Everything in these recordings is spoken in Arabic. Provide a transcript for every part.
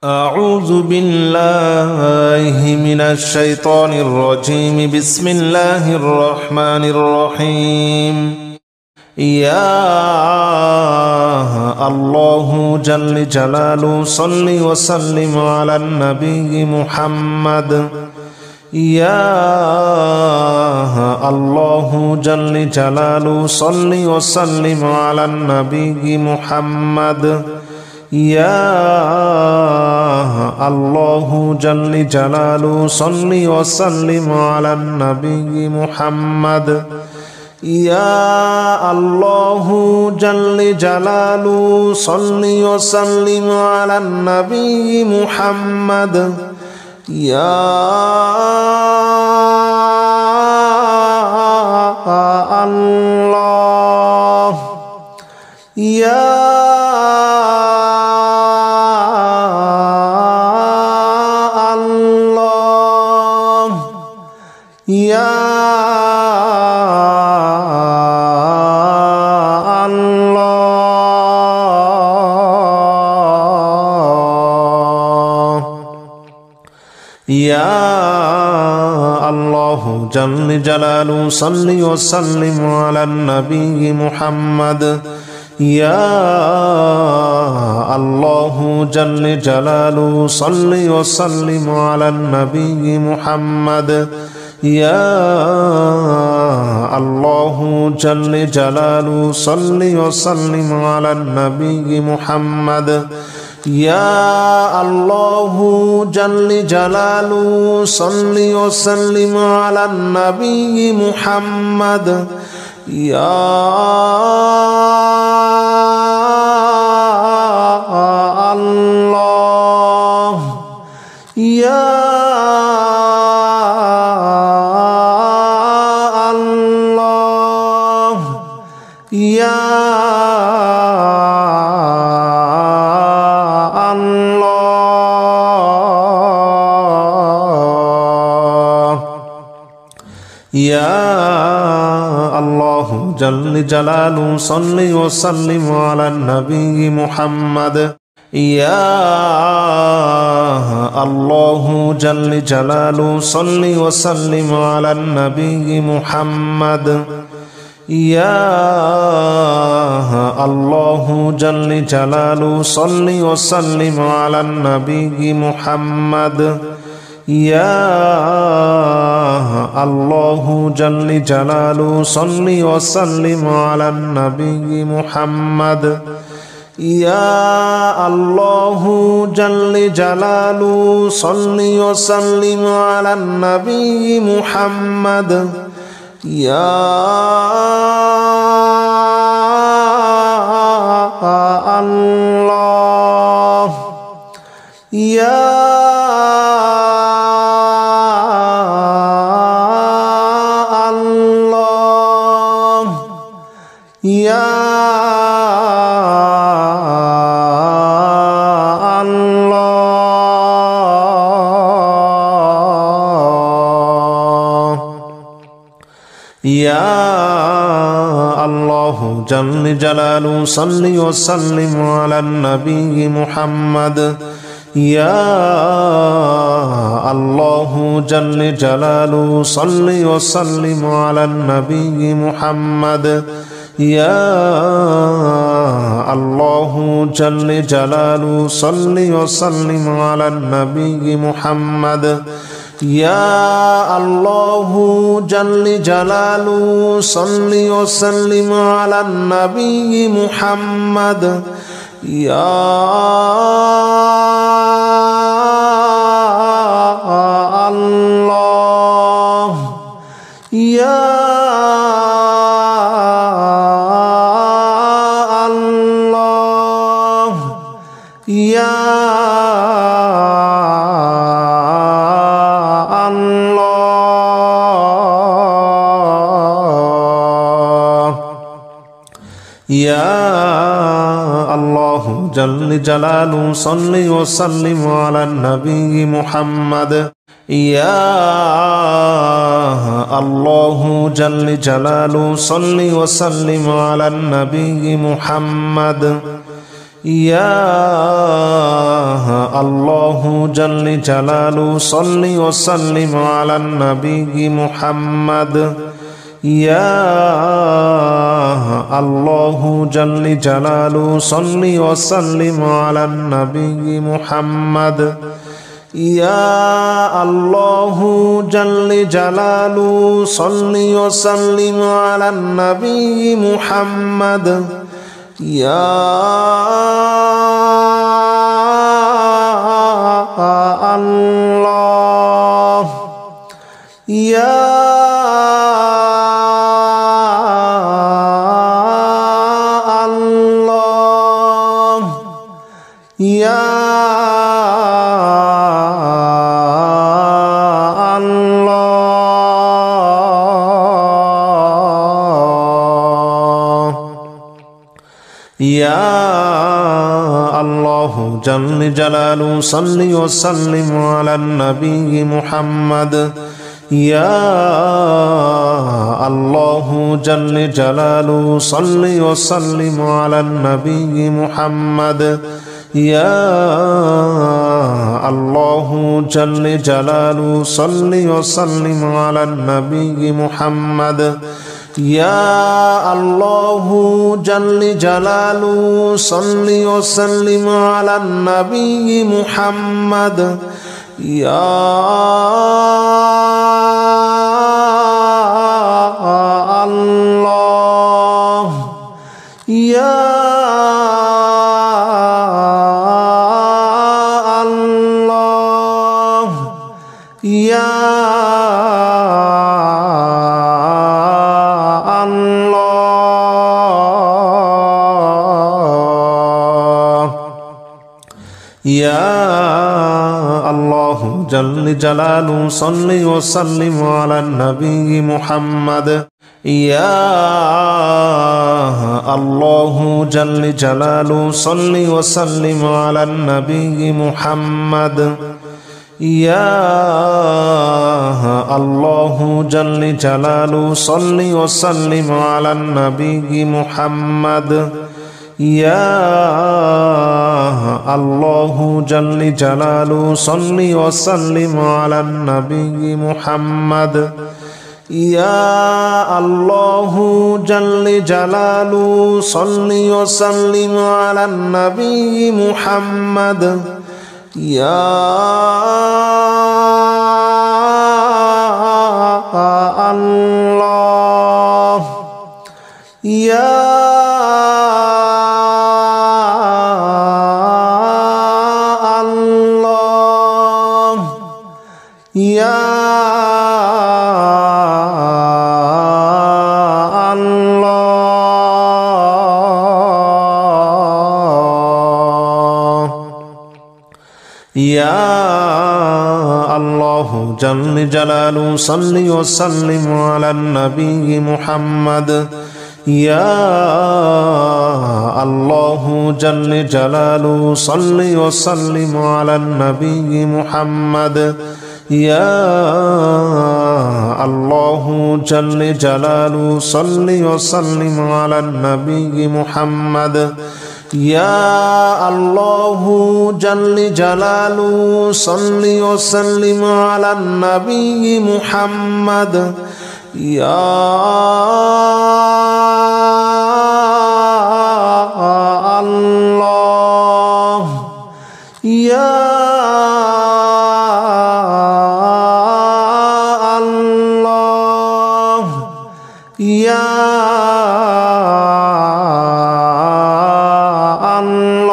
أعوذ بالله من الشيطان الرجيم. بسم الله الرحمن الرحيم. يا الله جل جلاله صل وسلم على النبي محمد. يا الله جل جلاله صل وسلم على النبي محمد. يا الله جل جلاله صل وسلم على النبي محمد. يا الله جل جلاله صل وسلم على النبي محمد. يا الله يا يا الله يا الله جل جلاله صل وسلم على النبي محمد. يا الله جل جلاله صل وسلم على النبي محمد. يا الله جل جلاله صل وسلم على النبي محمد. يا الله جل جلاله صل وسلم على النبي محمد. يا الله يا يا الله يا الله جل جلاله صل وسلم على النبي محمد. يا الله جل جلاله صل وسلم على النبي محمد. يا الله جل جلاله صل وسلم على النبي محمد. يا الله جل جلاله صل وسلم على النبي محمد. يا الله جل جلاله صل وسلم على النبي محمد. يا الله يا الله يا يا الله جل جلاله صل وسلم على النبي محمد. يا الله جل جلاله صل وسلم على النبي محمد. يا الله جل جلاله صل وسلم على النبي محمد. يا الله جل جلاله صل وسلم على النبي محمد. يا الله يا الله يا يا الله جل جلاله صل وسلم على النبي محمد. يا الله جل جلاله صل وسلم على النبي محمد. يا الله جل جلاله صل وسلم على النبي محمد يا الله جل جلاله صل وسلم على النبي محمد يا الله جل جلاله صل وسلم على النبي محمد يا الله يا الله يا يا الله جل جلاله صل وسلم على النبي محمد يا الله جل جلاله صل وسلم على النبي محمد يا الله جل جلاله صل وسلم على النبي محمد يا الله جل جلاله صل وسلم على النبي محمد يا الله يا الله يا يا الله جل جلاله صل وسلم على النبي محمد يا الله جل جلاله صل وسلم على النبي محمد يا الله جل جلاله صل وسلم على النبي محمد يا الله جل جلاله صل وسلم على النبي محمد يا الله جل جلاله صل وسلم على النبي محمد يا الله يا يا الله يا الله جل جلاله صل وسلم على النبي محمد يا الله جل جلاله صل وسلم على النبي محمد يا الله جل جلاله صل وسلم على النبي محمد يا الله جل جلاله صل وسلم على النبي محمد يا الله يا يا الله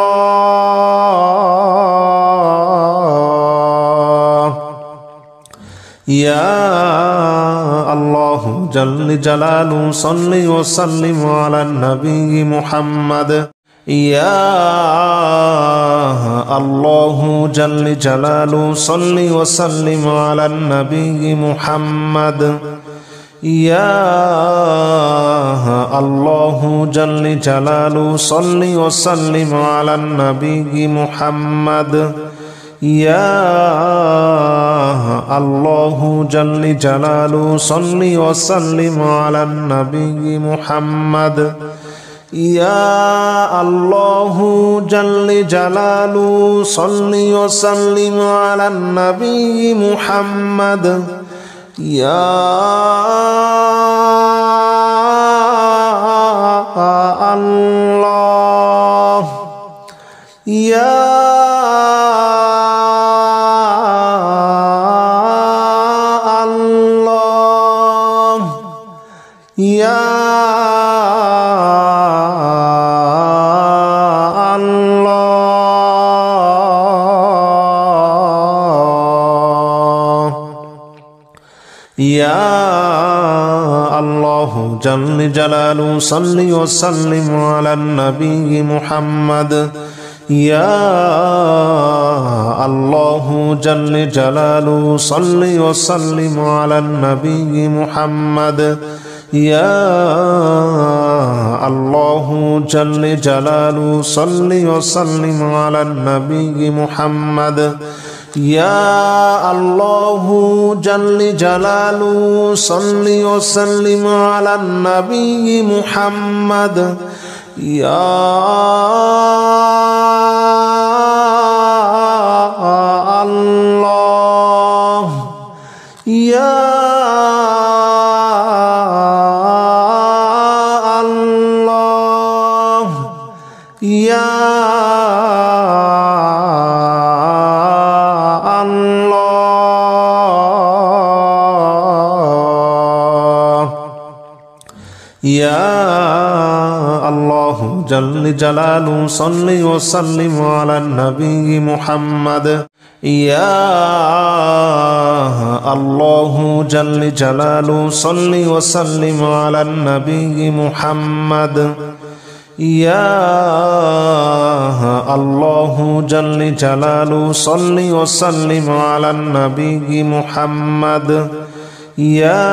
يا الله جل جلاله صل وسلم على النبي محمد يا الله جل جلاله صل وسلم على النبي محمد يا الله جل جلاله صل وسلم على النبي محمد يا الله جل جلاله صل وسلم على النبي محمد يا الله جل جلاله صل وسلم على النبي محمد يا الله يا الله يا يا الله جل جلاله صل وسلم على النبي محمد يا الله جل جلاله صل وسلم على النبي محمد يا الله جل جلاله صل وسلم على النبي محمد يا الله جل جلاله صل وسلم على النبي محمد يا الله يا الله يا يا الله جل جلاله صل وسلم على النبي محمد يا الله جل جلاله صل وسلم على النبي محمد يا الله جل جلاله صل وسلم على النبي محمد يا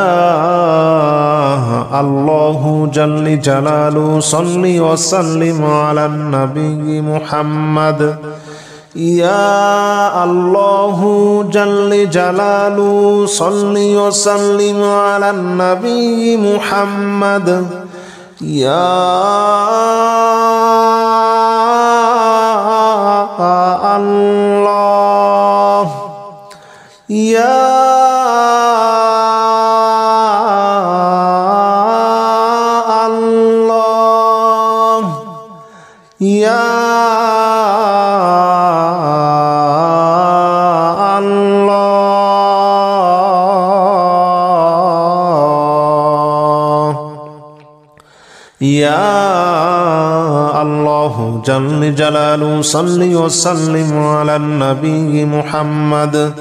الله جل جلاله صل وسلم على النبي محمد يا الله جل جلاله صل وسلم على النبي محمد يا الله يا يا الله يا الله جل جلاله صل وسلم على النبي محمد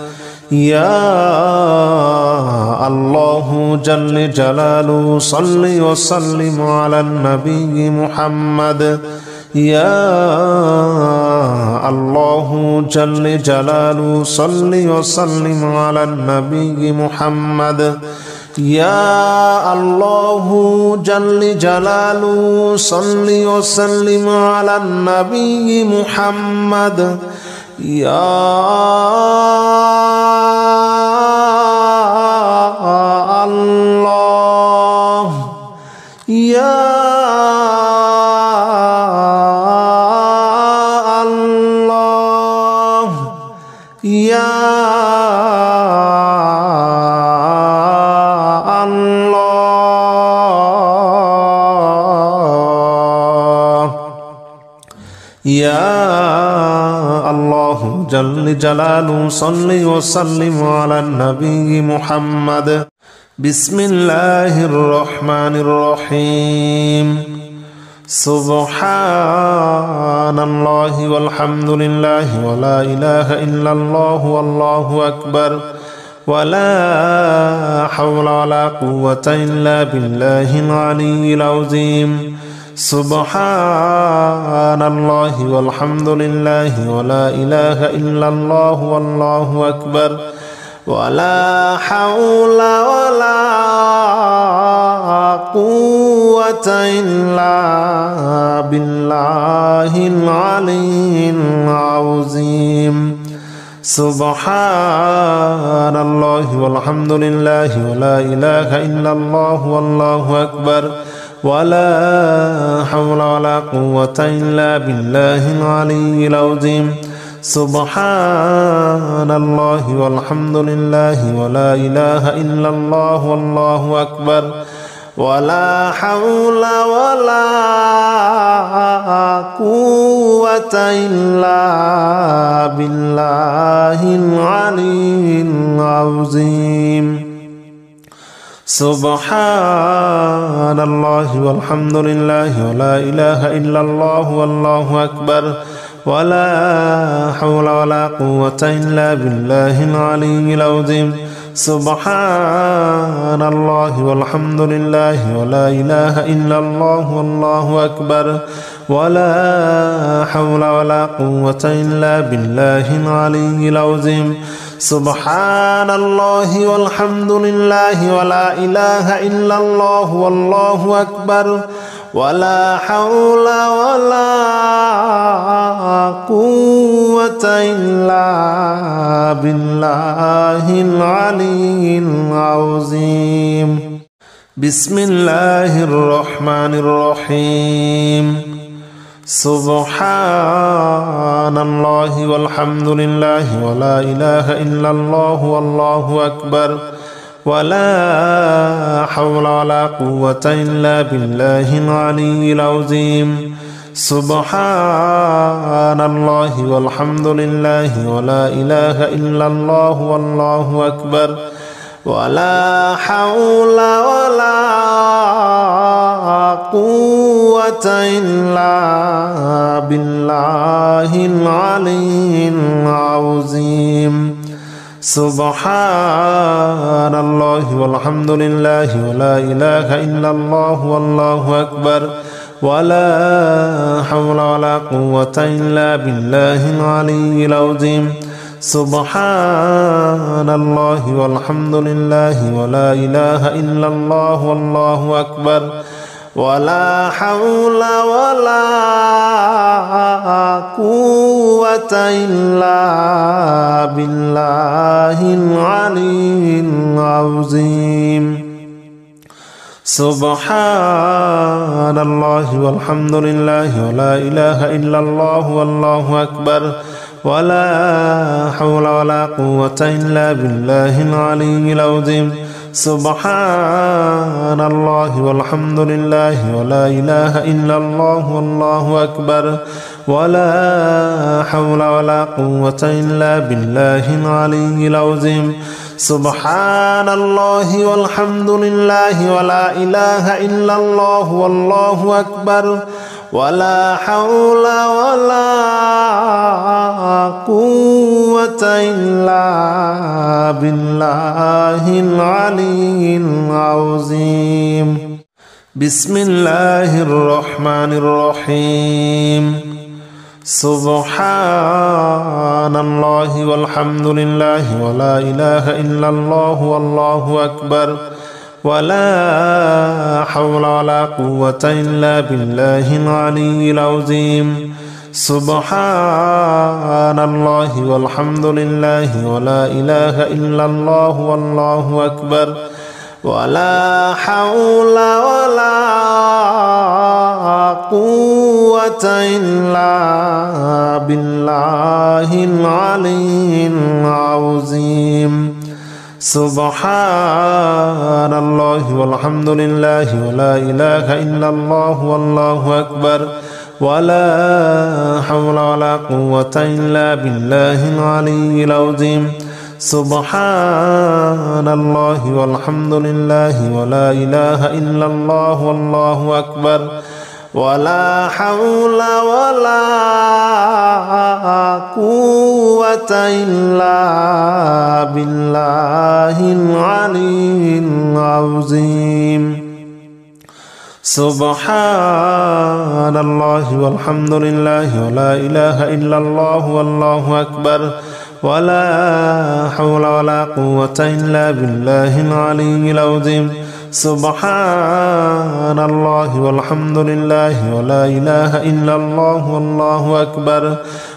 يا الله جل جلاله صل وسلم على النبي محمد يا الله جل جلاله صل وسلم على النبي محمد يا الله جل جلاله صل وسلم على النبي محمد يا الله يا يا الله يا الله جل جلاله صل وسلم على النبي محمد بسم الله الرحمن الرحيم سبحان الله والحمد لله ولا إله إلا الله والله أكبر ولا حول ولا قوة إلا بالله العلي العظيم سبحان الله والحمد لله ولا إله إلا الله والله أكبر ولا حول ولا قوة إلا بالله العلي العظيم سبحان الله والحمد لله ولا إله إلا الله والله أكبر ولا حول ولا قوة إلا بالله العلي العظيم سبحان الله والحمد لله ولا إله إلا الله والله أكبر ولا حول ولا قوة إلا بالله العلي العظيم سبحان الله والحمد لله ولا إله إلا الله والله أكبر ولا حول ولا قوة إلا بالله العلي العظيم سبحان الله والحمد لله ولا إله إلا الله والله أكبر ولا حول ولا قوة إلا بالله العلي العظيم سبحان الله والحمد لله ولا إله إلا الله والله أكبر ولا حول ولا قوة إلا بالله العلي العظيم بسم الله الرحمن الرحيم سبحان الله والحمد لله ولا إله إلا الله والله أكبر ولا حول ولا قوة إلا بالله العلي العظيم سبحان الله والحمد لله ولا إله إلا الله والله أكبر ولا حول ولا قوة إلا بالله العلي العظيم سبحان الله والحمد لله ولا إله إلا الله والله أكبر ولا حول ولا قوة إلا بالله العلي العظيم سبحان الله والحمد لله ولا إله إلا الله والله أكبر ولا حول ولا قوة إلا بالله العلي العظيم سبحان الله والحمد لله ولا إله إلا الله والله أكبر ولا حول ولا قوة إلا بالله العلي العظيم سبحان الله والحمد لله ولا إله إلا الله والله أكبر ولا حول ولا قوة إلا بالله العلي العظيم سبحان الله والحمد لله ولا إله إلا الله والله أكبر ولا حول ولا قوة إلا بالله العلي العظيم بسم الله الرحمن الرحيم سبحان الله والحمد لله ولا إله إلا الله والله أكبر ولا حول ولا قوة إلا بالله العلي العظيم سبحان الله والحمد لله ولا إله إلا الله والله أكبر ولا حول ولا قوة إلا بالله العلي العظيم سبحان الله والحمد لله ولا إله إلا الله والله أكبر ولا حول ولا قوة إلا بالله العلي العظيم سبحان الله والحمد لله ولا إله إلا الله والله أكبر ولا حول ولا قوة إلا بالله العلي العظيم سبحان الله والحمد لله ولا إله إلا الله والله أكبر ولا حول ولا قوة إلا بالله العلي العظيم سبحان الله والحمد لله ولا إله إلا الله والله أكبر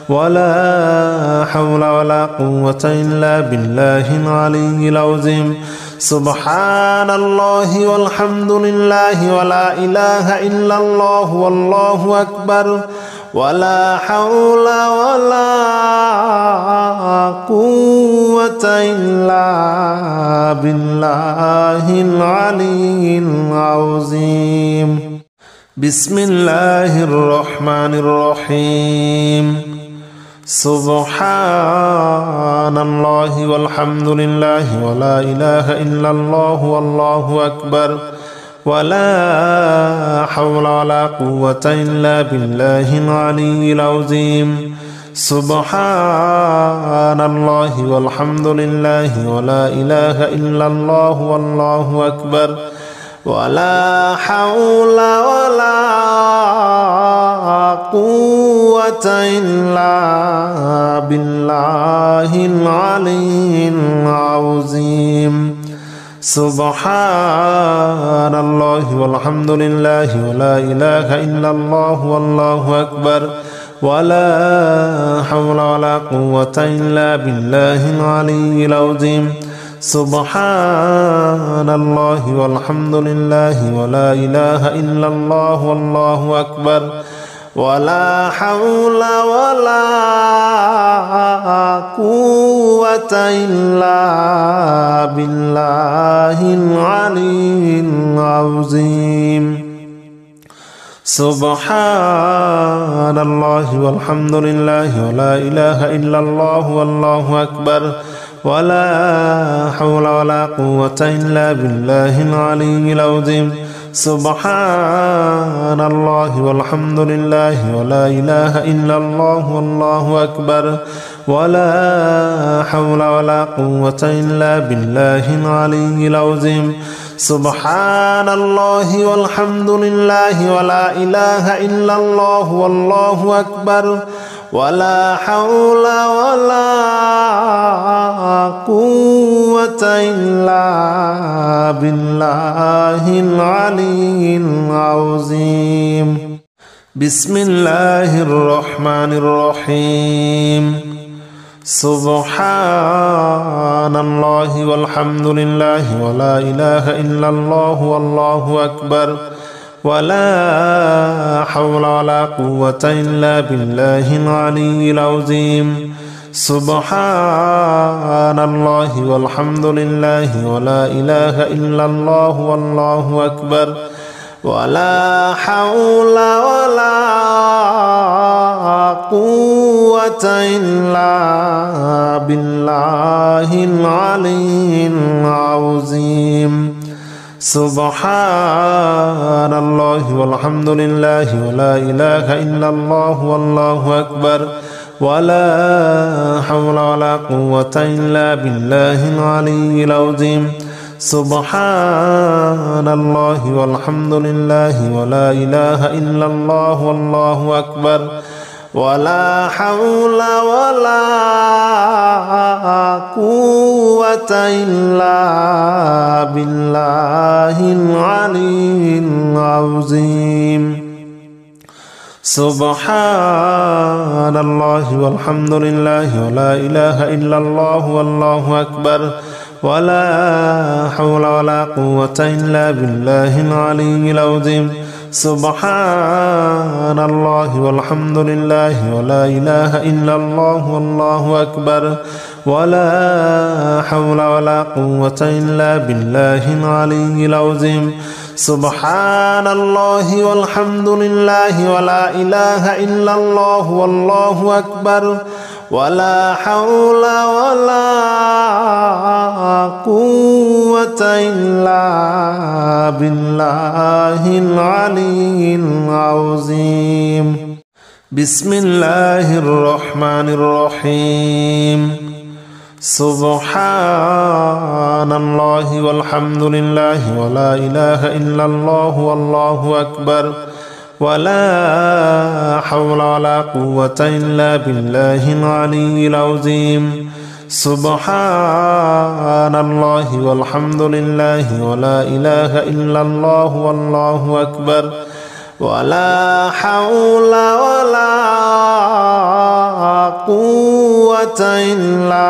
ولا حول ولا قوة إلا بالله العلي العظيم سبحان الله والحمد لله ولا إله إلا الله والله أكبر ولا حول ولا قوة إلا بالله العلي العظيم بسم الله الرحمن الرحيم سبحان الله والحمد لله ولا إله إلا الله والله أكبر ولا حول ولا قوة إلا بالله العلي العظيم سبحان الله والحمد لله ولا إله إلا الله والله أكبر ولا حول ولا قوة إلا بالله العلي العظيم سبحان الله والحمد لله ولا إله إلا الله والله أكبر ولا حول ولا قوة إلا بالله العلي العظيم سبحان الله والحمد لله ولا إله إلا الله والله أكبر ولا حول ولا قوة إلا بالله العلي العظيم سبحان الله والحمد لله ولا إله إلا الله والله أكبر ولا حول ولا قوة إلا بالله العلي العظيم سبحان الله والحمد لله ولا إله إلا الله والله أكبر ولا حول ولا قوة إلا بالله العلي العظيم سبحان الله والحمد لله ولا إله إلا الله والله أكبر ولا حول ولا قوة إلا بالله العلي العظيم بسم الله الرحمن الرحيم سبحان الله والحمد لله ولا إله إلا الله والله أكبر ولا حول ولا قوة إلا بالله العلي العظيم سبحان الله والحمد لله ولا إله إلا الله والله أكبر ولا حول ولا قوة إلا بالله العلي العظيم سبحان الله والحمد لله ولا إله إلا الله والله أكبر ولا حول ولا قوة إلا بالله العلي العظيم سبحان الله والحمد لله ولا إله إلا الله والله أكبر ولا حول ولا قوة إلا بالله العلي العظيم سبحان الله والحمد لله ولا إله إلا الله والله أكبر ولا حول ولا قوة إلا بالله العلي العظيم سبحان الله والحمد لله ولا إله إلا الله والله أكبر ولا حول ولا قوة إلا بالله العلي العظيم سبحان الله والحمد لله ولا إله إلا الله والله أكبر ولا حول ولا قوة إلا بالله العلي العظيم بسم الله الرحمن الرحيم سبحان الله والحمد لله ولا إله إلا الله والله أكبر ولا حول ولا قوة إلا بالله العلي العظيم سبحان الله والحمد لله ولا إله إلا الله والله أكبر ولا حول ولا قوة قوة إلا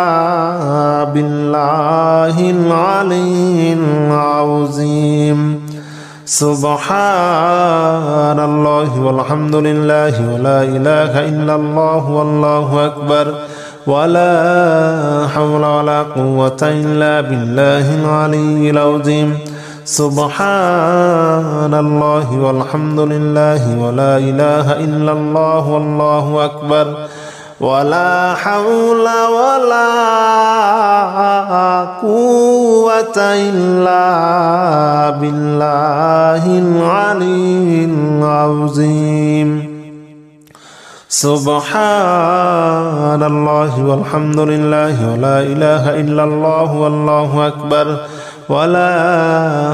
بالله العلي العظيم سبحان الله والحمد لله ولا إله إلا الله والله أكبر ولا حول ولا قوة إلا بالله العلي العظيم سبحان الله والحمد لله ولا إله إلا الله والله أكبر ولا حول ولا قوة إلا بالله العلي العظيم سبحان الله والحمد لله ولا إله إلا الله والله أكبر ولا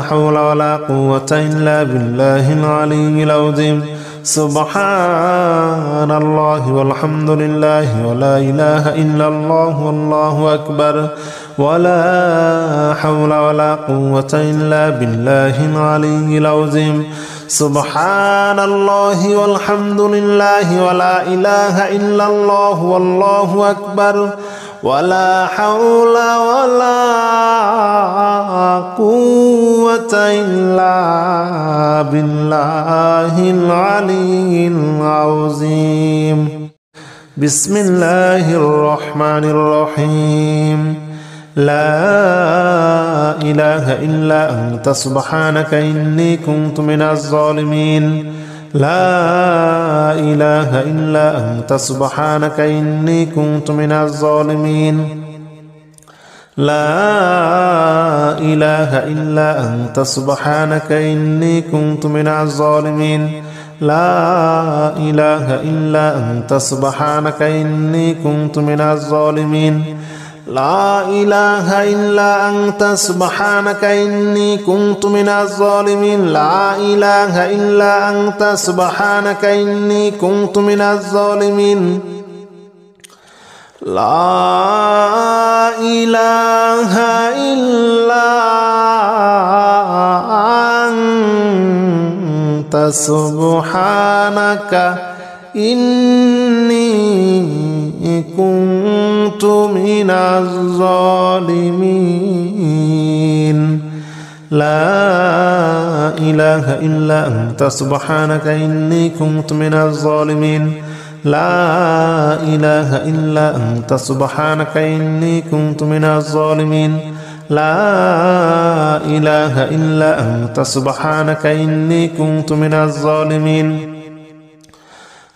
حول ولا قوة إلا بالله العلي العظيم سبحان الله والحمد لله ولا إله إلا الله والله أكبر ولا حول ولا قوة إلا بالله العلي العظيم سبحان الله والحمد لله ولا إله إلا الله والله أكبر ولا حول ولا قوة إلا بالله العلي العظيم بسم الله الرحمن الرحيم لا إله إلا أنت سبحانك إني كنت من الظالمين لا إله إلا أنت سبحانك إني كنت من الظالمين لا إله إلا أنت سبحانك إني كنت من الظالمين لا إله إلا أنت سبحانك إني كنت من الظالمين لا إله إلا أنت سبحانك إني كنت من الظالمين لا إله إلا أنت سبحانك إني كنت من الظالمين لا إله إلا أنت سبحانك إني كنت من الظالمين لا إله إلا أنت سبحانك إني كنت من الظالمين لا إله إلا أنت سبحانك إني كنت من الظالمين لا إله إلا أنت سبحانك إني كنت من الظالمين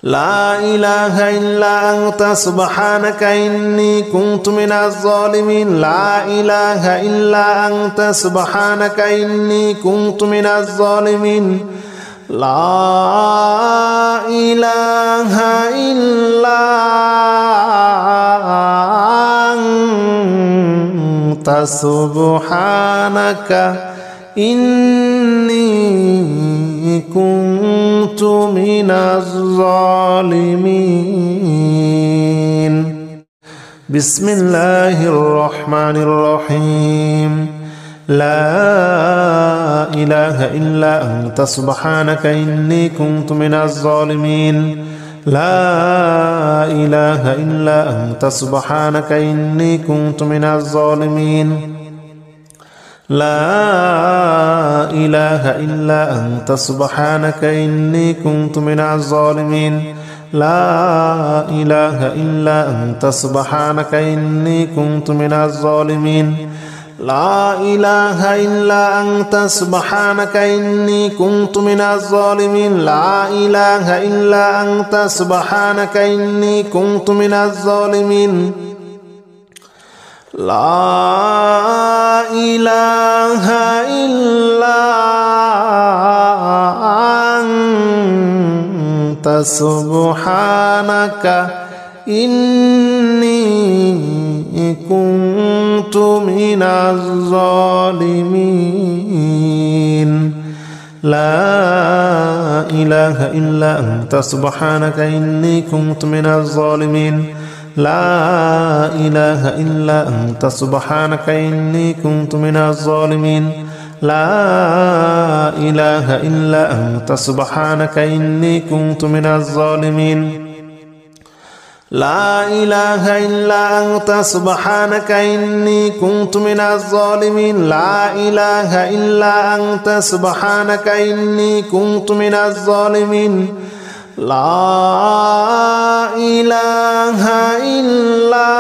لا إله إلا أنت سبحانك إني كنت من الظالمين لا إله إلا أنت سبحانك إني كنت من الظالمين لا إله إلا أنت سبحانك إني كنت من الظالمين بسم الله الرحمن الرحيم لا إله إلا أنت سبحانك إني كنت من الظالمين لا إله إلا أنت سبحانك إني كنت من الظالمين لا إله إلا أنت سبحانك إني كنت من الظالمين لا إله إلا أنت سبحانك إني كنت من الظالمين لا إله إلا أنت سبحانك إني كنت من الظالمين لا إله إلا أنت سبحانك إني كنت من الظالمين لا إله إلا أنت سبحانك إني كنت من الظالمين لا إله إلا أنت سبحانك إني كنت من الظالمين لا إله إلا أنت سبحانك إني كنت من الظالمين لا إله إلا أنت سبحانك إني كنت من الظالمين لا إله إلا أنت سبحانك إني كنت من الظالمين لا إله إلا أنت سبحانك إني كنت من الظالمين لا إله إلا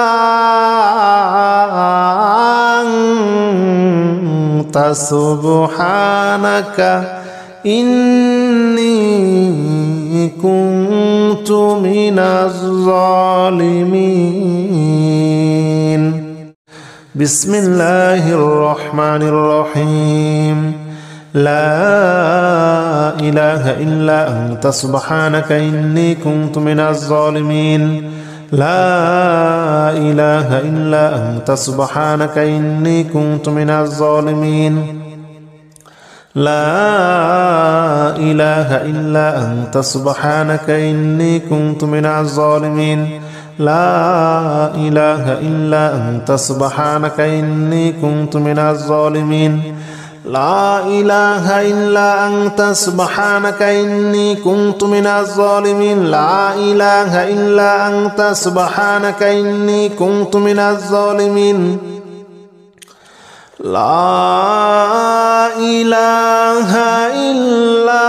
أنت سبحانك إني كنت من الظالمين بسم الله الرحمن الرحيم لا إله إلا أنت سبحانك إني كنت من الظالمين لا إله إلا أنت سبحانك إني كنت من الظالمين لا إله إلا أنت سبحانك إني كنت من الظالمين لا إله إلا أنت سبحانك إني كنت من الظالمين لا إله إلا أنت سبحانك إني كنت من الظالمين لا إله إلا أنت سبحانك إني كنت من الظالمين لا إله إلا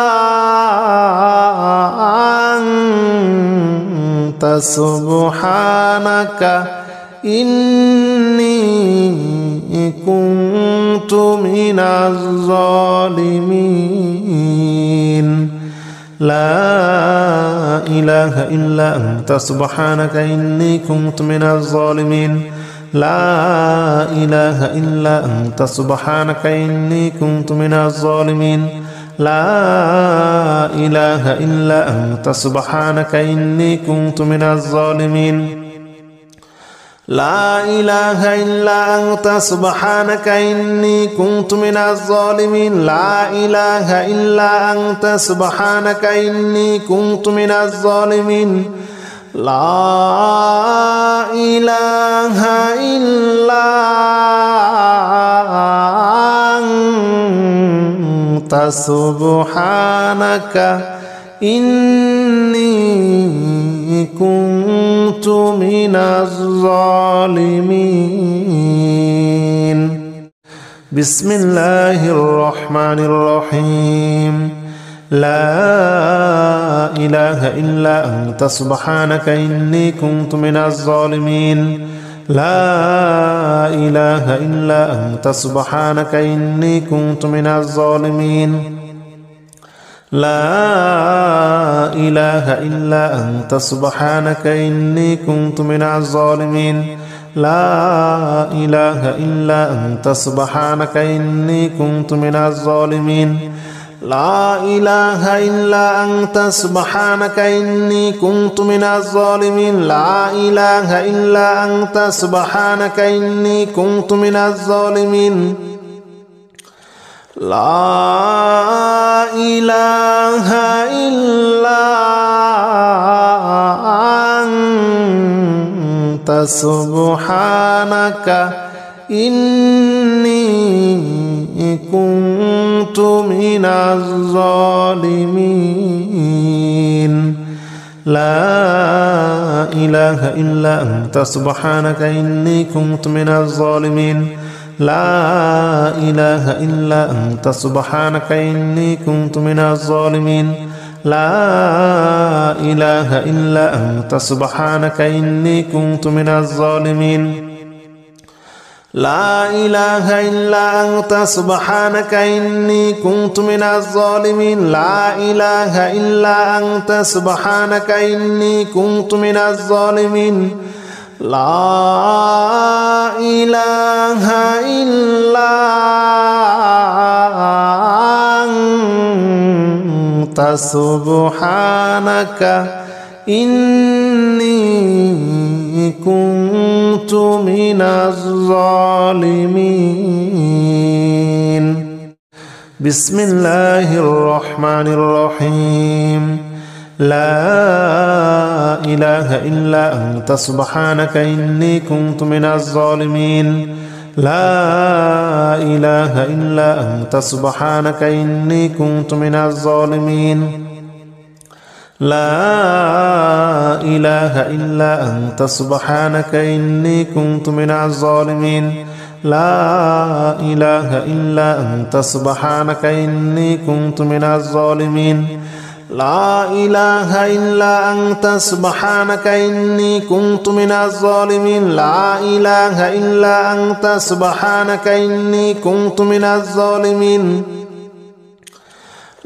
أنت سبحانك إني كنت من الظالمين لا إله إلا أنت سبحانك إني كنت من الظالمين لا إله إلا أنت سبحانك إني كنت من الظالمين لا إله إلا أنت سبحانك إني كنت من الظالمين لا إله إلا أنت سبحانك إني كنت من الظالمين لا إله إلا أنت سبحانك إني كنت من الظالمين لا إله إلا أنت سبحانك إني كنت من الظالمين بسم الله الرحمن الرحيم لا إله إلا أنت سبحانك إني كنت من الظالمين لا إله إلا أنت سبحانك إني كنت من الظالمين لا إله إلا أنت سبحانك إني كنت من الظالمين لا إله إلا أنت سبحانك إني كنت من الظالمين لا إله إلا أنت سبحانك إني كنت من الظالمين لا إله إلا أنت سبحانك إني كنت من الظالمين لا إله إلا أنت سبحانك إني كنت من الظالمين لا إله إلا أنت سبحانك إني كنت من الظالمين لا إله إلا أنت سبحانك إني كنت من الظالمين لا إله إلا أنت سبحانك إني كنت من الظالمين لا إله إلا أنت سبحانك إني كنت من الظالمين لا إله إلا أنت سبحانك إني كنت من الظالمين لا إله إلا أنت سبحانك إني كنت من الظالمين بسم الله الرحمن الرحيم لا إله إلا أنت سبحانك إني كنت من الظالمين لا إله إلا أنت سبحانك إني كنت من الظالمين لا إله إلا أنت سبحانك إني كنت من الظالمين لا إله إلا أنت سبحانك إني كنت من الظالمين لا إله إلا أنت سبحانك إني كنت من الظالمين لا إله إلا أنت سبحانك إني كنت من الظالمين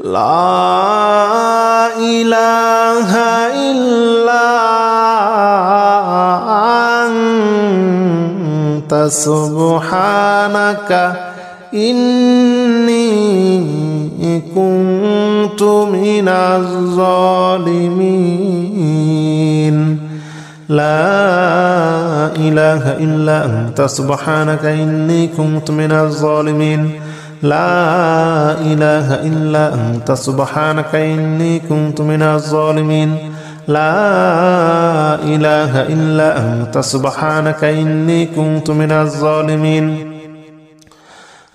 لا إله إلا أنت سبحانك إني كنت من الظالمين لا إله إلا أنت سبحانك إني كنت من الظالمين لا إله إلا أنت سبحانك إني كنت من الظالمين لا إله إلا أنت سبحانك إني كنت من الظالمين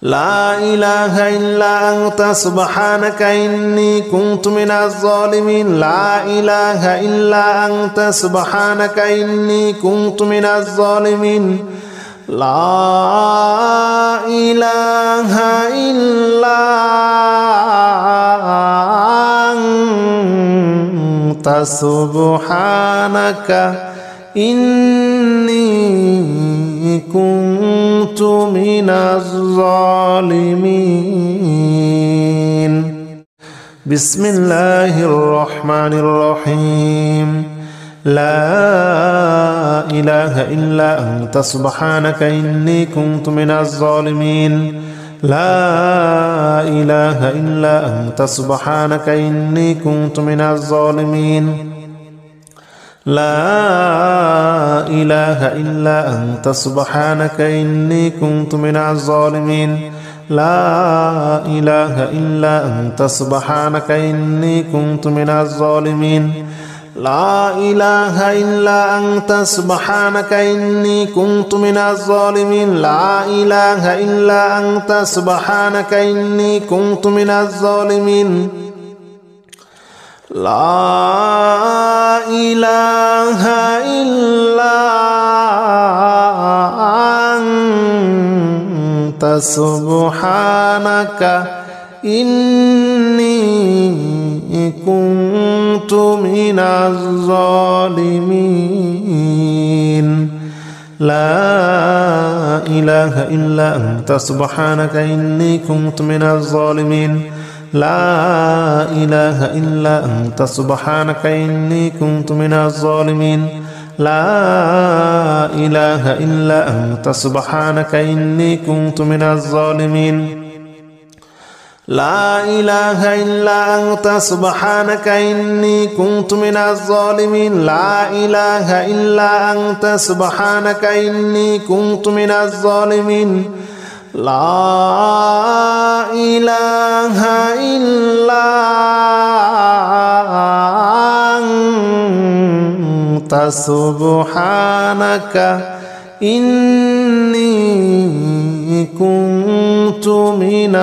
لا إله إلا أنت سبحانك إني كنت من الظالمين لا إله إلا أنت سبحانك إني كنت من الظالمين لا إله إلا أنت سبحانك إني كنت من الظالمين بسم الله الرحمن الرحيم لا إله إلا أنت سبحانك إني كنت من الظالمين لا إله إلا أنت سبحانك إني كنت من الظالمين لا إله إلا أنت سبحانك إني كنت من الظالمين لا إله إلا أنت سبحانك إني كنت من الظالمين لا إله إلا أنت سبحانك إني كنت من الظالمين لا إله إلا أنت سبحانك إني كنت من الظالمين لا إله إلا أنت سبحانك إني كنت من الظالمين لا إله إلا أنت سبحانك إني كنت من الظالمين لا إله إلا أنت سبحانك إني كنت من الظالمين لا إله إلا أنت سبحانك إني كنت من الظالمين لا إله إلا أنت سبحانك إني كنت من الظالمين لا إله إلا أنت سبحانك إني كنت من الظالمين لا إله إلا أنت سبحانك إني كنت من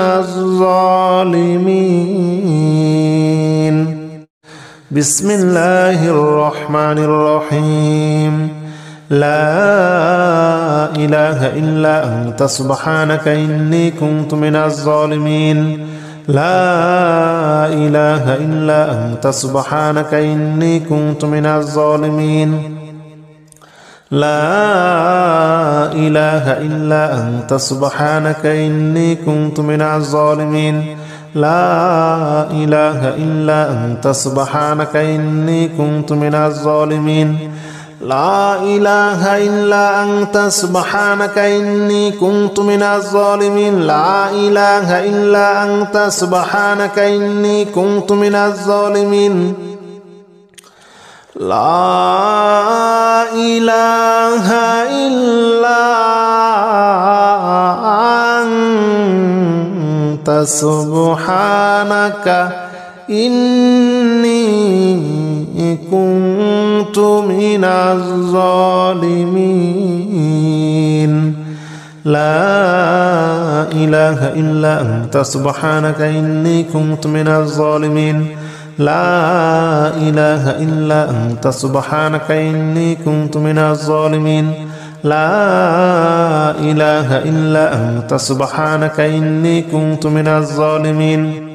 الظالمين بسم الله الرحمن الرحيم لا إله إلا أنت سبحانك إني كنت من الظالمين لا إله إلا أنت سبحانك إني كنت من الظالمين لا إله إلا أنت سبحانك إني كنت من الظالمين لا إله إلا أنت سبحانك إني كنت من الظالمين لا إله إلا أنت سبحانك إني كنت من الظالمين لا إله إلا أنت سبحانك إني كنت من الظالمين لا إله إلا أنت سبحانك إني كنت من الظالمين لا إله إلا أنت سبحانك إني كنت من الظالمين لا إله إلا أنت سبحانك إني كنت من الظالمين لا إله إلا أنت سبحانك إني كنت من الظالمين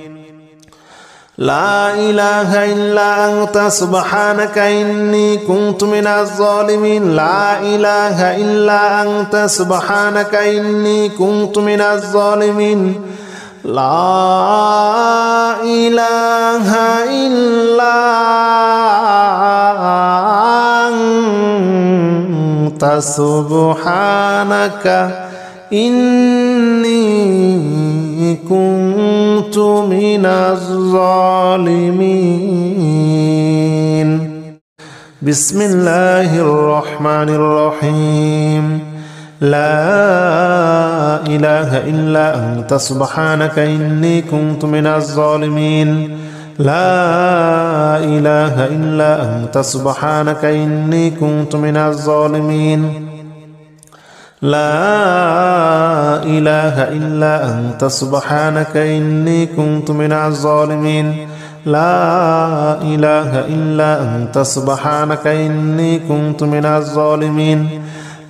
لا إله إلا أنت سبحانك إني كنت من الظالمين لا إله إلا أنت سبحانك إني كنت من الظالمين لا إله إلا أنت سبحانك إني كنت من الظالمين بسم الله الرحمن الرحيم لا إله إلا أنت سبحانك إني كنت من الظالمين لا إله إلا أنت سبحانك إني كنت من الظالمين لا إله إلا أنت سبحانك إني كنت من الظالمين لا إله إلا أنت سبحانك إني كنت من الظالمين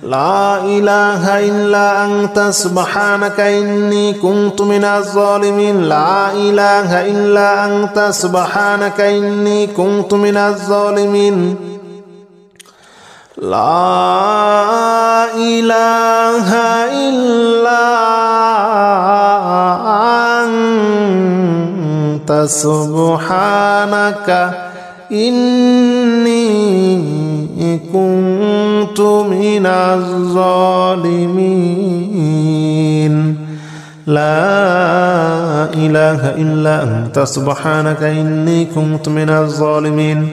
لا إله إلا أنت سبحانك إني كنت من الظالمين لا إله إلا أنت سبحانك إني كنت من الظالمين لا إله إلا أنت سبحانك إني كنت من الظالمين لا إله إلا أنت سبحانك إني كنت من الظالمين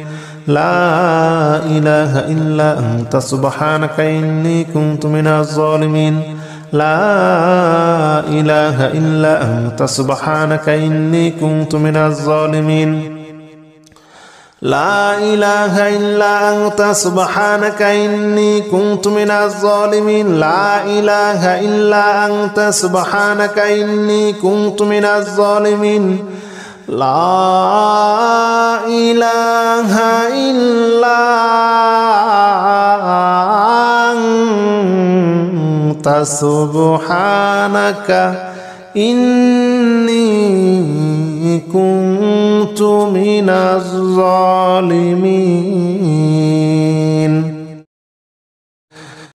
لا إله إلا أنت سبحانك إني كنت من الظالمين لا إله إلا أنت سبحانك إني كنت من الظالمين لا إله إلا أنت سبحانك إني كنت من الظالمين لا إله إلا أنت سبحانك إني كنت من الظالمين لا إله إلا أنت سبحانك إني كنت من الظالمين